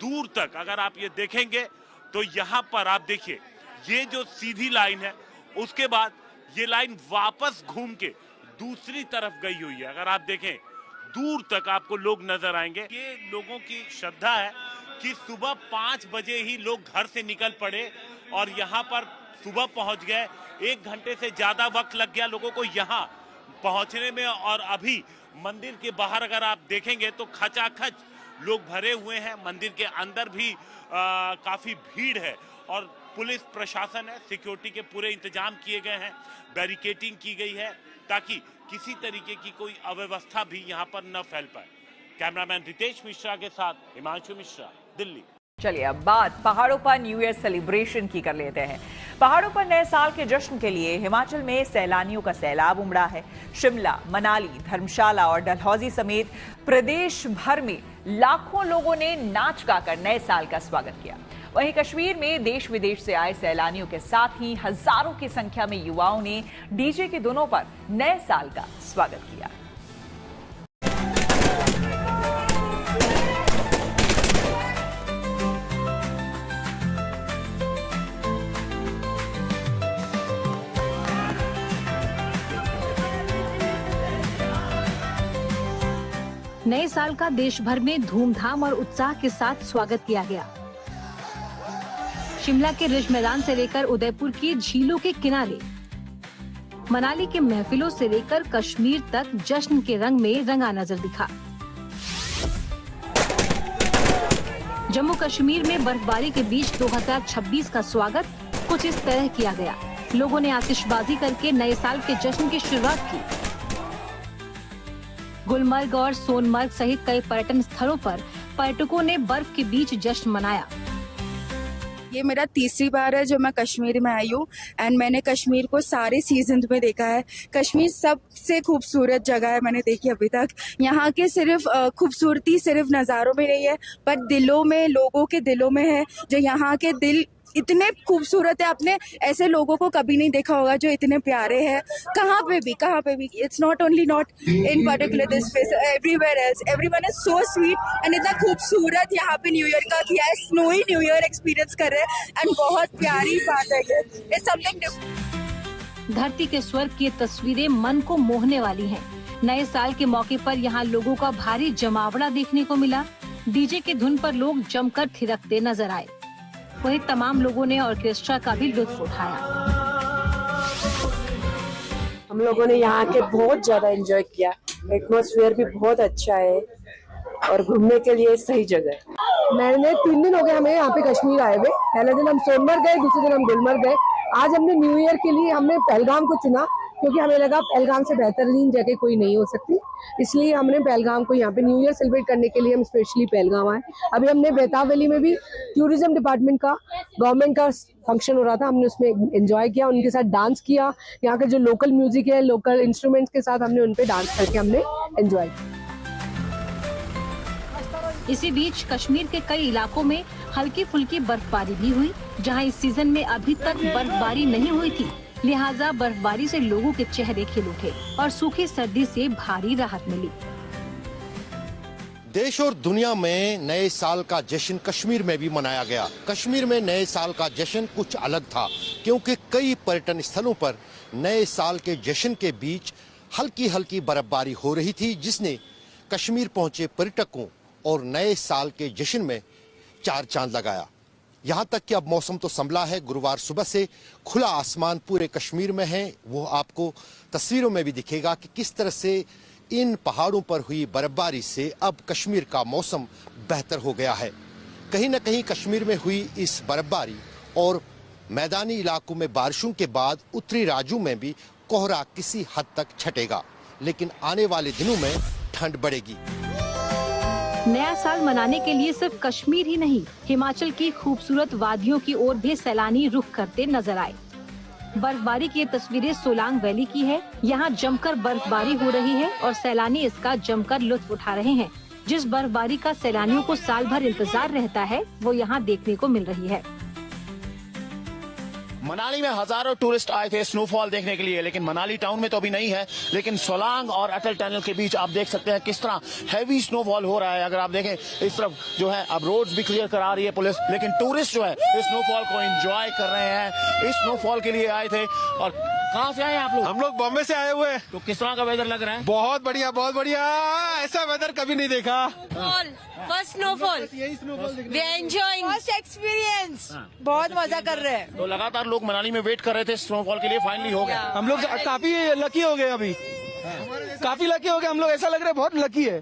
दूर तक अगर आप ये देखेंगे तो यहाँ पर आप देखिए, ये जो सीधी लाइन है उसके बाद ये लाइन वापस घूम के दूसरी तरफ गई हुई है। अगर आप देखें दूर तक आपको लोग नजर आएंगे। ये लोगों की श्रद्धा है कि सुबह 5 बजे ही लोग घर से निकल पड़े और यहाँ पर सुबह पहुंच गए। 1 घंटे से ज्यादा वक्त लग गया लोगों को यहाँ पहुंचने में। और अभी मंदिर के बाहर अगर आप देखेंगे तो खचाखच लोग भरे हुए हैं। मंदिर के अंदर भी काफी भीड़ है और पुलिस प्रशासन है, सिक्योरिटी के पूरे इंतजाम किए गए हैं, बैरिकेडिंग की गई है ताकि किसी तरीके की कोई अव्यवस्था भी यहाँ पर न फैल पाए। कैमरामैन रितेश मिश्रा के साथ हिमांशु मिश्रा, दिल्ली। चलिए अब बात पहाड़ों पर न्यू ईयर सेलिब्रेशन की कर लेते हैं। पहाड़ों पर नए साल के जश्न के लिए हिमाचल में सैलानियों का सैलाब उमड़ा है। शिमला, मनाली, धर्मशाला और डलहौजी समेत प्रदेश भर में लाखों लोगों ने नाच गाकर नए साल का स्वागत किया। वहीं कश्मीर में देश विदेश से आए सैलानियों के साथ ही हजारों की संख्या में युवाओं ने डीजे की धुनों पर नए साल का स्वागत किया। नए साल का देश भर में धूमधाम और उत्साह के साथ स्वागत किया गया। शिमला के रिज मैदान से लेकर उदयपुर की झीलों के किनारे, मनाली के महफिलों से लेकर कश्मीर तक जश्न के रंग में रंगा नजर दिखा। जम्मू कश्मीर में बर्फबारी के बीच 2026 का स्वागत कुछ इस तरह किया गया। लोगों ने आतिशबाजी करके नए साल के जश्न की शुरुआत की। गुलमर्ग और सोनमर्ग सहित कई पर्यटन स्थलों पर पर्यटकों ने बर्फ के बीच जश्न मनाया। ये मेरा तीसरी बार है जो मैं कश्मीर में आई हूँ एंड मैंने कश्मीर को सारे सीजन में देखा है। कश्मीर सबसे खूबसूरत जगह है मैंने देखी अभी तक। यहाँ के सिर्फ खूबसूरती सिर्फ नज़ारों में नहीं है पर दिलों में, लोगों के दिलों में है। जो यहाँ के दिल इतने खूबसूरत है, आपने ऐसे लोगों को कभी नहीं देखा होगा जो इतने प्यारे हैं। कहाँ पे भी it's not only not in particular this place, everywhere else everyone is so sweet and इतना खूबसूरत यहाँ पे न्यू ईयर का किया है। स्नोई न्यू ईयर एक्सपीरियंस कर रहे हैं एंड बहुत प्यारी बात है ये। It's something different. धरती के स्वर्ग की तस्वीरें मन को मोहने वाली हैं। नए साल के मौके पर यहाँ लोगों का भारी जमावड़ा देखने को मिला। डीजे की धुन पर लोग जमकर थिरकते नजर आए। वहीं तमाम लोगों ने ऑर्केस्ट्रा का भी लुत्फ उठाया। हम लोगों ने यहाँ के बहुत ज्यादा एंजॉय किया। एटमॉस्फेयर भी बहुत अच्छा है और घूमने के लिए सही जगह है। मैंने 3 दिन हो गए हमें यहाँ पे कश्मीर आए हुए। पहले दिन हम सोनमर्ग गए, दूसरे दिन हम गुलमर्ग गए। आज हमने न्यू ईयर के लिए हमने पहलगाम को चुना क्योंकि हमें लगा पहलगाम से बेहतरीन जगह कोई नहीं हो सकती, इसलिए हमने पहलगाम को यहाँ पे न्यू ईयर सेलिब्रेट करने के लिए हम स्पेशली पहलगाम आए। अभी हमने बेताब वैली में भी टूरिज्म डिपार्टमेंट का, गवर्नमेंट का फंक्शन हो रहा था, हमने उसमें एंजॉय किया, उनके साथ डांस किया। यहाँ के जो लोकल म्यूजिक है, लोकल इंस्ट्रूमेंट्स के साथ हमने उन पे डांस करके हमने एंजॉय किया। इसी बीच कश्मीर के कई इलाकों में हल्की फुल्की बर्फबारी भी हुई, जहां इस सीजन में अभी तक बर्फबारी नहीं हुई थी, लिहाजा बर्फबारी से लोगों के चेहरे खिल उठे और सूखी सर्दी से भारी राहत मिली। देश और दुनिया में नए साल का जश्न कश्मीर में भी मनाया गया। कश्मीर में नए साल का जश्न कुछ अलग था, क्योंकि कई पर्यटन स्थलों पर नए साल के जश्न के बीच हल्की हल्की बर्फबारी हो रही थी, जिसने कश्मीर पहुंचे पर्यटकों और नए साल के जश्न में चार चांद लगाया। यहाँ तक कि अब मौसम तो संभला है, गुरुवार सुबह से खुला आसमान पूरे कश्मीर में है। वो आपको तस्वीरों में भी दिखेगा कि किस तरह से इन पहाड़ों पर हुई बर्फबारी से अब कश्मीर का मौसम बेहतर हो गया है। कहीं न कहीं कश्मीर में हुई इस बर्फबारी और मैदानी इलाकों में बारिशों के बाद उत्तरी राज्यों में भी कोहरा किसी हद तक छटेगा, लेकिन आने वाले दिनों में ठंड बढ़ेगी। नया साल मनाने के लिए सिर्फ कश्मीर ही नहीं, हिमाचल की खूबसूरत वादियों की ओर भी सैलानी रुख करते नजर आए। बर्फबारी की ये तस्वीरें सोलांग वैली की है। यहाँ जमकर बर्फबारी हो रही है और सैलानी इसका जमकर लुत्फ उठा रहे हैं। जिस बर्फबारी का सैलानियों को साल भर इंतजार रहता है, वो यहाँ देखने को मिल रही है। मनाली में हजारों टूरिस्ट आए थे स्नोफॉल देखने के लिए, लेकिन मनाली टाउन में तो अभी नहीं है, लेकिन सोलांग और अटल टनल के बीच आप देख सकते हैं किस तरह हैवी स्नोफॉल हो रहा है। अगर आप देखें इस तरफ जो है अब रोड्स भी क्लियर करा रही है पुलिस, लेकिन टूरिस्ट जो है इस स्नोफॉल को एंजॉय कर रहे हैं। इस स्नोफॉल के लिए आए थे। और कहाँ से आए आप लोग? हम लोग बॉम्बे से आए हुए हैं। तो किस तरह का वेदर लग रहा है? बहुत बढ़िया, बहुत बढ़िया। ऐसा वेदर कभी नहीं देखा। First snowfall, we are enjoying first experience, बहुत मजा कर रहे हैं। तो लगातार लोग मनाली में वेट कर रहे थे स्नोफॉल के लिए, फाइनली हो गया। हम लोग काफी लकी हो गए, अभी काफी लकी हो गए हम लोग। ऐसा लग रहा है बहुत लकी है।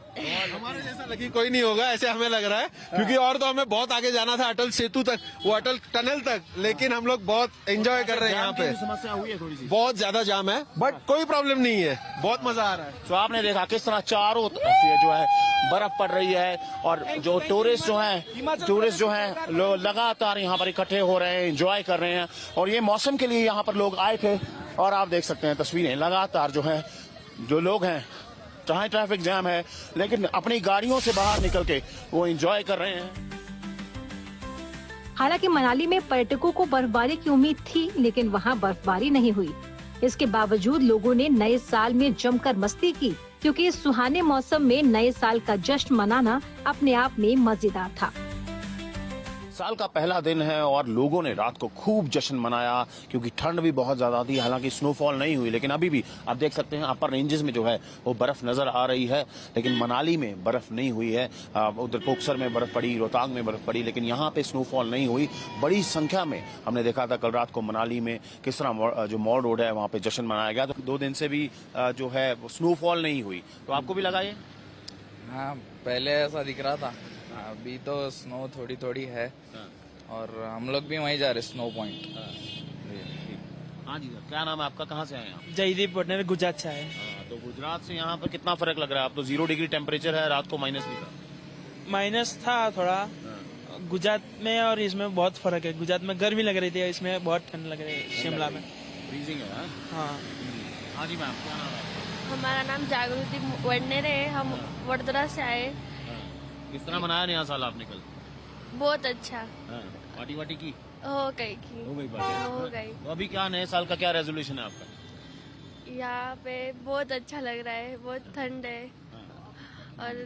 हमारे जैसा लकी कोई नहीं होगा, ऐसे हमें लग रहा है, क्योंकि और तो हमें बहुत आगे जाना था, अटल सेतु तक, वो अटल टनल तक, लेकिन हम लोग बहुत एंजॉय कर रहे हैं। यहाँ पे समस्या हुई है थोड़ी सी, बहुत ज्यादा जाम है, बट कोई प्रॉब्लम नहीं है, बहुत मजा आ रहा है। तो आपने देखा किस तरह चारों तरफ जो है बर्फ पड़ रही है और जो टूरिस्ट जो हैं लोग लगातार यहाँ पर इकट्ठे हो रहे हैं, एंजॉय कर रहे हैं। और ये मौसम के लिए यहाँ पर लोग आए थे और आप देख सकते हैं तस्वीरें, लगातार जो है जो लोग हैं, चाहे ट्रैफिक जैम है, लेकिन अपनी गाड़ियों से बाहर निकल के वो एंजॉय कर रहे हैं। हालांकि मनाली में पर्यटकों को बर्फबारी की उम्मीद थी, लेकिन वहां बर्फबारी नहीं हुई। इसके बावजूद लोगों ने नए साल में जमकर मस्ती की, क्योंकि इस सुहाने मौसम में नए साल का जश्न मनाना अपने आप में मजेदार था। साल का पहला दिन है और लोगों ने रात को खूब जश्न मनाया, क्योंकि ठंड भी बहुत ज्यादा थी। हालांकि स्नोफॉल नहीं हुई, लेकिन अभी भी आप देख सकते हैं अपर रेंजेस में जो है वो बर्फ नजर आ रही है, लेकिन मनाली में बर्फ नहीं हुई है। उधर पोक्सर में बर्फ पड़ी, रोहतांग में बर्फ पड़ी, लेकिन यहाँ पे स्नोफॉल नहीं हुई। बड़ी संख्या में हमने देखा था कल रात को मनाली में किस तरह जो मॉल रोड है वहाँ पे जश्न मनाया गया। तो 2 दिन से भी जो है स्नोफॉल नहीं हुई। तो आपको भी लगा ये? हाँ, पहले ऐसा दिख रहा था, अभी तो स्नो थोड़ी थोड़ी है और हम लोग भी वहीं जा रहे स्नो पॉइंट। हाँ जी सर, क्या नाम है आपका, कहाँ से आए आप? जयदीप पटनेर, गुजरात से आए। तो गुजरात से यहाँ पर कितना फर्क लग रहा है? आप तो 0 डिग्री टेम्परेचर है, रात को माइनस भी था। माइनस था थोड़ा गुजरात में, और इसमें बहुत फर्क है। गुजरात में गर्मी लग रही थी, इसमें बहुत ठंड लग रही है। शिमला में फ्रीजिंग है। हाँ जी मैम, क्या नाम है? हमारा नाम जागृति वडनेर है, हम वडोदरा से आए। किस तरह मनाया नया साल आपने कल? बहुत अच्छा। पार्टी वाटी की? हो गई की। हो गई पार्टी? हो गई। तो अभी क्या नए साल का क्या रेजोल्यूशन है आपका? यहाँ पे बहुत अच्छा लग रहा है, बहुत ठंड है। और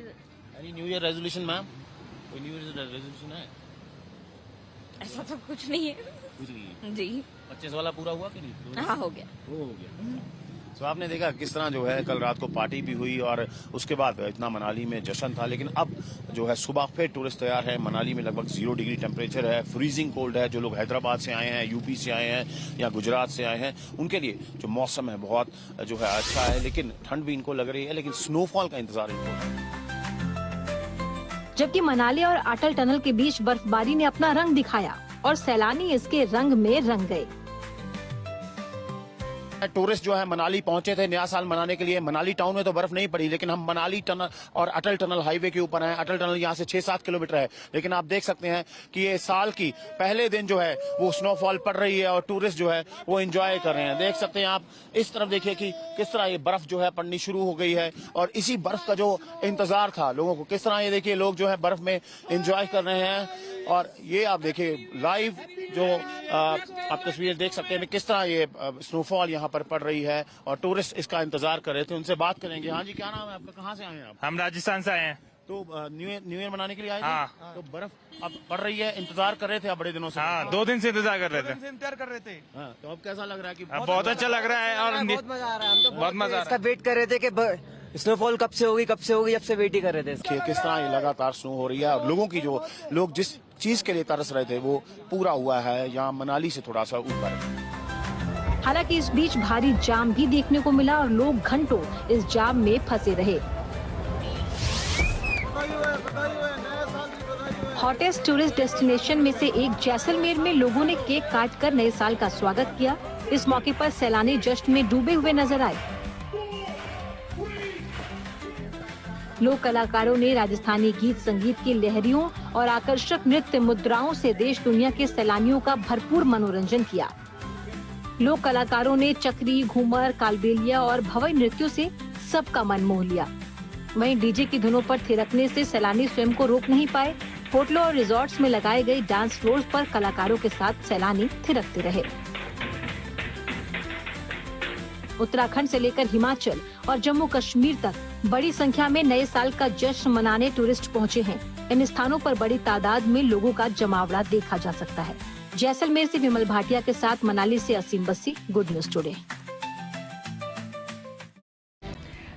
any new year resolution ma'am? कोई न्यू ईयर रेजोल्यूशन है? ऐसा तो कुछ नहीं है। कुछ नहीं है जी। 25 वाला पूरा हुआ कि नहीं? हाँ, हो गया। हो गया। तो आपने देखा किस तरह जो है कल रात को पार्टी भी हुई और उसके बाद इतना मनाली में जश्न था, लेकिन अब जो है सुबह फिर टूरिस्ट तैयार है। मनाली में लगभग 0 डिग्री टेम्परेचर है, फ्रीजिंग कोल्ड है। जो लोग हैदराबाद से आए हैं, यूपी से आए हैं या गुजरात से आए हैं, उनके लिए जो मौसम है बहुत जो है अच्छा है, लेकिन ठंड भी इनको लग रही है, लेकिन स्नोफॉल का इंतजार इनको है। जबकि मनाली और अटल टनल के बीच बर्फबारी ने अपना रंग दिखाया और सैलानी इसके रंग में रंग गए। टूरिस्ट जो है मनाली पहुंचे थे नया साल मनाने के लिए। मनाली टाउन में तो बर्फ नहीं पड़ी, लेकिन हम मनाली टनल और अटल टनल हाईवे के ऊपर हैं। अटल टनल यहाँ से 6-7 किलोमीटर है, लेकिन आप देख सकते हैं कि ये साल की पहले दिन जो है वो स्नोफॉल पड़ रही है और टूरिस्ट जो है वो एंजॉय कर रहे हैं। देख सकते हैं आप, इस तरफ देखिए कि किस तरह ये बर्फ जो है पड़नी शुरू हो गई है और इसी बर्फ का जो इंतजार था लोगों को, किस तरह ये देखिए लोग जो है बर्फ में एंजॉय कर रहे हैं। और ये आप देखिए लाइव जो आप तस्वीर देख सकते हैं किस तरह ये स्नोफॉल यहाँ पर पड़ रही है और टूरिस्ट इसका इंतजार कर रहे थे। उनसे बात करेंगे। हाँ जी, क्या नाम है आपका, कहाँ से आए हैं आप? हम राजस्थान से आए हैं। तो न्यू ईयर मनाने के लिए आए थे? हाँ। तो बर्फ अब पड़ रही है, इंतजार कर रहे थे आप बड़े दिनों से? हाँ, 2 दिन से इंतजार कर रहे थे। इंतजार कर रहे थे। हाँ, तो अब कैसा लग रहा है? कि बहुत अच्छा लग रहा है और बहुत मजा आ रहा है। हम तो बहुत मजा आ रहा है। वेट कर रहे थे कि स्नोफॉल कब से होगी, जब से वेट ही कर रहे थे। किस तरह ये लगातार स्नो हो रही है और लोगों की जो लोग जिस चीज के लिए तरस रहे थे वो पूरा हुआ है यहाँ मनाली से थोड़ा सा ऊपर। हालांकि इस बीच भारी जाम भी देखने को मिला और लोग घंटों इस जाम में फंसे रहे। हॉटेस्ट टूरिस्ट डेस्टिनेशन में से एक जैसलमेर में लोगों ने केक काटकर नए साल का स्वागत किया। इस मौके पर सैलानी जश्न में डूबे हुए नजर आए। लोक कलाकारों ने राजस्थानी गीत संगीत की लहरियों और आकर्षक नृत्य मुद्राओं से देश दुनिया के सैलानियों का भरपूर मनोरंजन किया। लोक कलाकारों ने चक्री, घूमर, कालबेलिया और भवई नृत्यों से सबका मन मोह लिया। वहीं डीजे की धुनों पर थिरकने से सैलानी स्वयं को रोक नहीं पाए। होटलों और रिजॉर्ट्स में लगाए गए डांस फ्लोर्स पर कलाकारों के साथ सैलानी थिरकते रहे। उत्तराखंड से लेकर हिमाचल और जम्मू कश्मीर तक बड़ी संख्या में नए साल का जश्न मनाने टूरिस्ट पहुंचे हैं। इन स्थानों पर बड़ी तादाद में लोगों का जमावड़ा देखा जा सकता है। जैसलमेर से विमल भाटिया के साथ मनाली से असीम बस्सी, गुड न्यूज टुडे।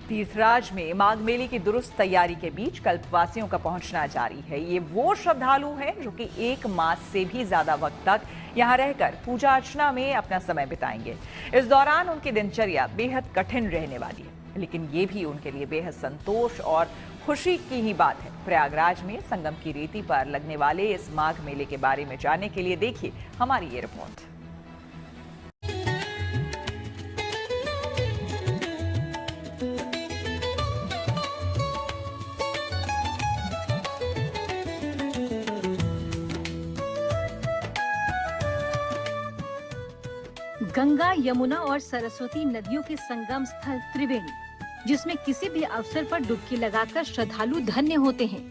तीर्थराज में माघ मेले की दुरुस्त तैयारी के बीच कल्पवासियों का पहुंचना जारी है। ये वो श्रद्धालु हैं जो कि 1 मास से भी ज्यादा वक्त तक यहां रहकर पूजा अर्चना में अपना समय बिताएंगे। इस दौरान उनकी दिनचर्या बेहद कठिन रहने वाली है, लेकिन ये भी उनके लिए बेहद संतोष और खुशी की ही बात है। प्रयागराज में संगम की रेती पर लगने वाले इस माघ मेले के बारे में जानने के लिए देखिए हमारी ये रिपोर्ट। गंगा, यमुना और सरस्वती नदियों के संगम स्थल त्रिवेणी, जिसमें किसी भी अवसर पर डुबकी लगाकर श्रद्धालु धन्य होते हैं।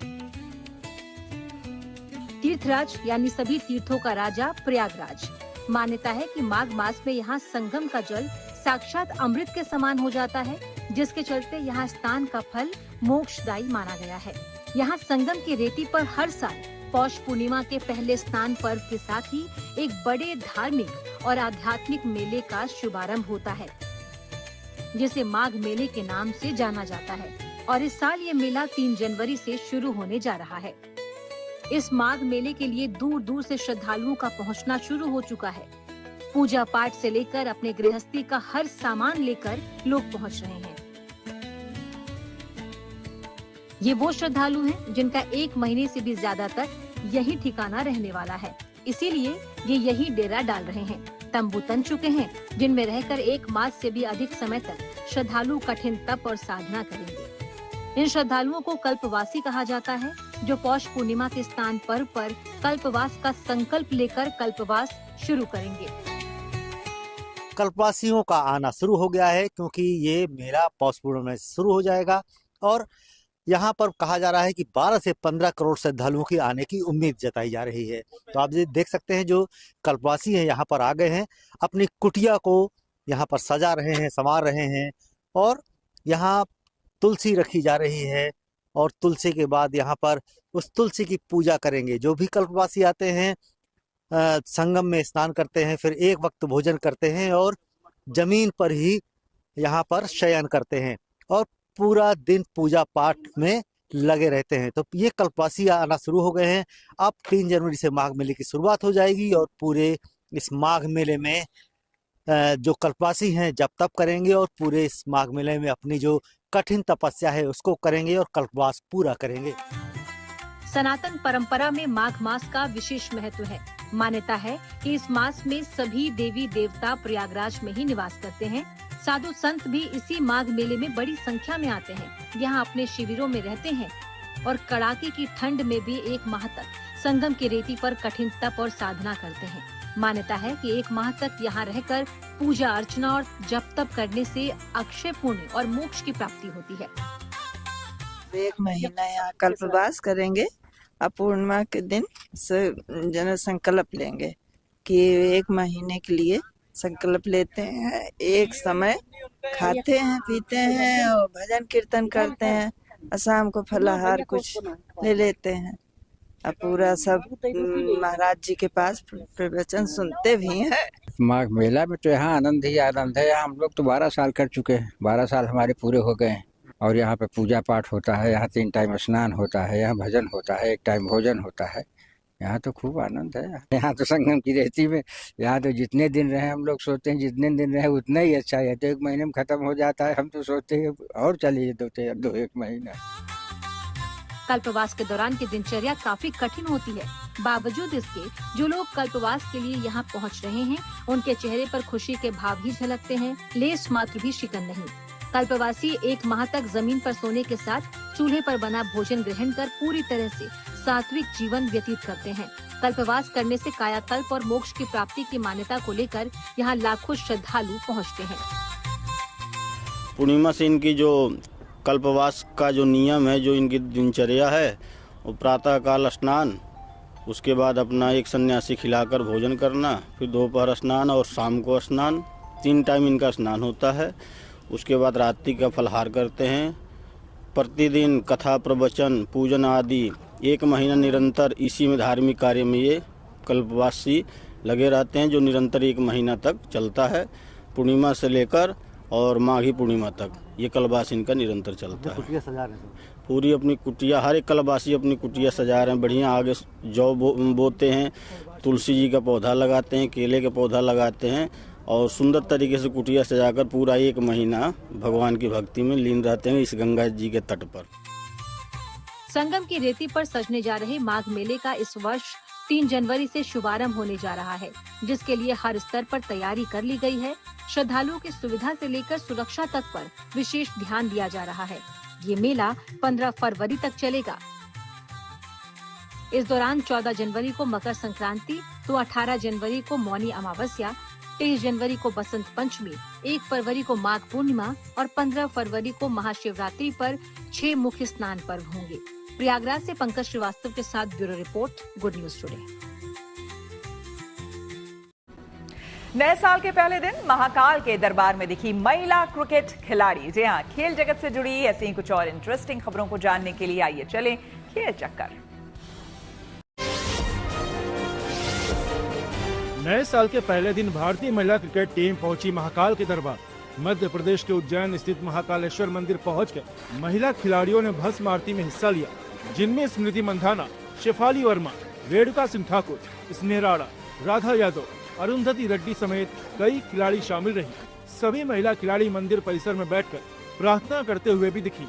तीर्थराज यानी सभी तीर्थों का राजा प्रयागराज। मान्यता है कि माघ मास में यहाँ संगम का जल साक्षात अमृत के समान हो जाता है, जिसके चलते यहाँ स्नान का फल मोक्षदायी माना गया है। यहाँ संगम की रेती पर हर साल पौष पूर्णिमा के पहले स्नान पर्व के साथ ही एक बड़े धार्मिक और आध्यात्मिक मेले का शुभारंभ होता है, जिसे माघ मेले के नाम से जाना जाता है। और इस साल ये मेला 3 जनवरी से शुरू होने जा रहा है। इस माघ मेले के लिए दूर दूर से श्रद्धालुओं का पहुंचना शुरू हो चुका है। पूजा पाठ से लेकर अपने गृहस्थी का हर सामान लेकर लोग पहुंच रहे हैं। ये वो श्रद्धालु हैं जिनका 1 महीने से भी ज्यादा तक यही ठिकाना रहने वाला है, इसीलिए ये यही डेरा डाल रहे हैं। तंबू तन चुके हैं, जिनमें रहकर 1 मास से भी अधिक समय तक श्रद्धालु कठिन तप और साधना करेंगे। इन श्रद्धालुओं को कल्पवासी कहा जाता है, जो पौष पूर्णिमा के स्नान पर्व पर कल्पवास का संकल्प लेकर कल्पवास शुरू करेंगे। कल्पवासियों का आना शुरू हो गया है, क्योंकि ये मेला पौष पूर्णिमा में शुरू हो जाएगा और यहाँ पर कहा जा रहा है कि 12 से 15 करोड़ श्रद्धालुओं की आने की उम्मीद जताई जा रही है। तो आप ये देख सकते हैं, जो कल्पवासी हैं यहाँ पर आ गए हैं, अपनी कुटिया को यहाँ पर सजा रहे हैं, संवार रहे हैं और यहाँ तुलसी रखी जा रही है और तुलसी के बाद यहाँ पर उस तुलसी की पूजा करेंगे। जो भी कल्पवासी आते हैं संगम में स्नान करते हैं, फिर 1 वक्त भोजन करते हैं और जमीन पर ही यहाँ पर शयन करते हैं और पूरा दिन पूजा पाठ में लगे रहते हैं। तो ये कल्पवासी आना शुरू हो गए हैं। अब 3 जनवरी से माघ मेले की शुरुआत हो जाएगी और पूरे इस माघ मेले में जो कल्पवासी हैं जप तप करेंगे और पूरे इस माघ मेले में अपनी जो कठिन तपस्या है उसको करेंगे और कल्पवास पूरा करेंगे। सनातन परंपरा में माघ मास का विशेष महत्व है। मान्यता है कि इस मास में सभी देवी देवता प्रयागराज में ही निवास करते हैं। साधु संत भी इसी माघ मेले में बड़ी संख्या में आते हैं। यहाँ अपने शिविरों में रहते हैं और कड़ाके की ठंड में भी 1 माह तक संगम की रेती पर कठिन तप और साधना करते हैं। मान्यता है कि 1 माह तक यहाँ रहकर पूजा अर्चना और जप तप करने से अक्षय पुण्य और मोक्ष की प्राप्ति होती है। 1 महीना यहाँ कल्पवास करेंगे और पूर्णिमा के दिन से जन संकल्प लेंगे कि 1 महीने के लिए संकल्प लेते हैं। एक समय खाते हैं पीते हैं और भजन कीर्तन करते हैं और शाम को फलाहार कुछ ले लेते हैं और पूरा सब महाराज जी के पास प्रवचन सुनते भी हैं। माघ मेला में तो यहाँ आनंद ही आनंद है। हम लोग तो 12 साल कर चुके हैं, 12 साल हमारे पूरे हो गए हैं और यहाँ पे पूजा पाठ होता है। यहाँ 3 टाइम स्नान होता है, यहाँ भजन होता है, 1 टाइम भोजन होता है। यहाँ तो खूब आनंद है। यहाँ तो संगम की रेती में यहाँ तो जितने दिन रहे हम लोग सोचते हैं जितने दिन रहे उतना ही अच्छा है। तो 1 महीने में खत्म हो जाता है। हम तो सोचते हैं और चलिए 1 महीना। कल्पवास के दौरान की दिनचर्या काफी कठिन होती है। बावजूद इसके जो लोग कल्पवास के लिए यहाँ पहुँच रहे हैं उनके चेहरे पर खुशी के भाव ही झलकते हैं। लेस मात्र भी शिकन नहीं। कल्पवासी 1 माह तक जमीन पर सोने के साथ चूल्हे पर बना भोजन ग्रहण कर पूरी तरह से सात्विक जीवन व्यतीत करते हैं। कल्पवास करने से कायाकल्प और मोक्ष की प्राप्ति की मान्यता को लेकर यहाँ लाखों श्रद्धालु पहुँचते हैं। पूर्णिमा से इनकी जो कल्पवास का जो नियम है, जो इनकी दिनचर्या है, वो प्रातः काल स्नान, उसके बाद अपना 1 सन्यासी खिलाकर भोजन करना, फिर दोपहर स्नान और शाम को स्नान, 3 टाइम इनका स्नान होता है। उसके बाद रात्रि का फलाहार करते हैं। प्रतिदिन कथा प्रवचन पूजन आदि 1 महीना निरंतर इसी में धार्मिक कार्य में ये कल्पवासी लगे रहते हैं, जो निरंतर 1 महीना तक चलता है। पूर्णिमा से लेकर और माघी पूर्णिमा तक ये कल्पवास इनका निरंतर चलता है। कुटिया सजा रहे हैं पूरी अपनी कुटिया, हर एक कल्पवासी अपनी कुटिया सजा रहे हैं। बढ़िया आगे जौ बोते हैं, तुलसी जी का पौधा लगाते हैं, केले का पौधा लगाते हैं और सुंदर तरीके से कुटिया सजाकर पूरा 1 महीना भगवान की भक्ति में लीन रहते हैं इस गंगा जी के तट पर। संगम की रेती पर सजने जा रहे माघ मेले का इस वर्ष 3 जनवरी से शुभारंभ होने जा रहा है, जिसके लिए हर स्तर पर तैयारी कर ली गई है। श्रद्धालुओं की सुविधा से लेकर सुरक्षा तक पर विशेष ध्यान दिया जा रहा है। ये मेला 15 फरवरी तक चलेगा। इस दौरान 14 जनवरी को मकर संक्रांति, तो 18 जनवरी को मौनी अमावस्या, 23 जनवरी को बसंत पंचमी, 1 फरवरी को माघ पूर्णिमा और 15 फरवरी को महाशिवरात्रि पर 6 मुख्य स्नान पर्व होंगे। प्रयागराज से पंकज श्रीवास्तव के साथ bureau report, good news today. नए साल के पहले दिन महाकाल के दरबार में दिखी महिला क्रिकेट खिलाड़ी। जी हाँ, खेल जगत से जुड़ी ऐसी ही कुछ और इंटरेस्टिंग खबरों को जानने के लिए आइए चलें खेल चक्कर। नए साल के पहले दिन भारतीय महिला क्रिकेट टीम पहुंची महाकाल के दरबार। मध्य प्रदेश के उज्जैन स्थित महाकालेश्वर मंदिर पहुंचकर महिला खिलाड़ियों ने भस्म आरती में हिस्सा लिया, जिनमें स्मृति मंधाना, शेफाली वर्मा, रेणुका सिंह ठाकुर, स्नेह राणा, राधा यादव, अरुंधति रेड्डी समेत कई खिलाड़ी शामिल रही। सभी महिला खिलाड़ी मंदिर परिसर में बैठकर प्रार्थना करते हुए भी दिखी।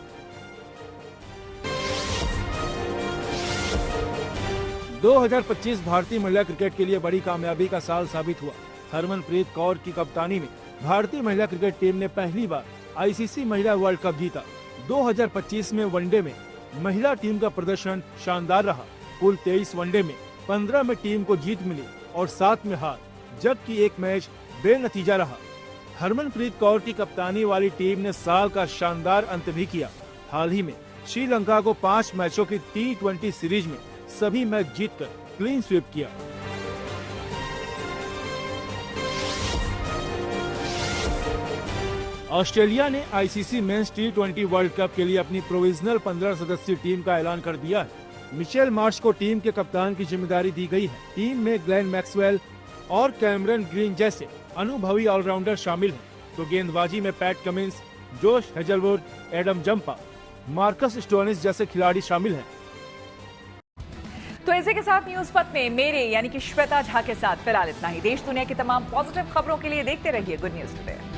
2025 भारतीय महिला क्रिकेट के लिए बड़ी कामयाबी का साल साबित हुआ। हरमनप्रीत कौर की कप्तानी में भारतीय महिला क्रिकेट टीम ने पहली बार आईसीसी महिला वर्ल्ड कप जीता। 2025 में वनडे में महिला टीम का प्रदर्शन शानदार रहा। कुल 23 वनडे में 15 में टीम को जीत मिली और 7 में हार, जबकि 1 मैच बेनतीजा रहा। हरमनप्रीत कौर की कप्तानी वाली टीम ने साल का शानदार अंत भी किया। हाल ही में श्रीलंका को 5 मैचों की T20 सीरीज में सभी मैच जीतकर क्लीन स्वीप किया। ऑस्ट्रेलिया ने ICC men's T20 world cup के लिए अपनी प्रोविजनल 15 सदस्यीय टीम का ऐलान कर दिया है। मिशेल मार्श को टीम के कप्तान की जिम्मेदारी दी गई है। टीम में ग्लेन मैक्सवेल और कैमरन ग्रीन जैसे अनुभवी ऑलराउंडर शामिल हैं, तो गेंदबाजी में PAT Cummins, Josh Hazlewood, Adam Zampa, Marcus Stoinis जैसे खिलाड़ी शामिल हैं। तो इसी के साथ न्यूज पथ में मेरे यानी कि श्वेता झा के साथ फिलहाल इतना ही। देश दुनिया की तमाम पॉजिटिव खबरों के लिए देखते रहिए गुड न्यूज टुडे।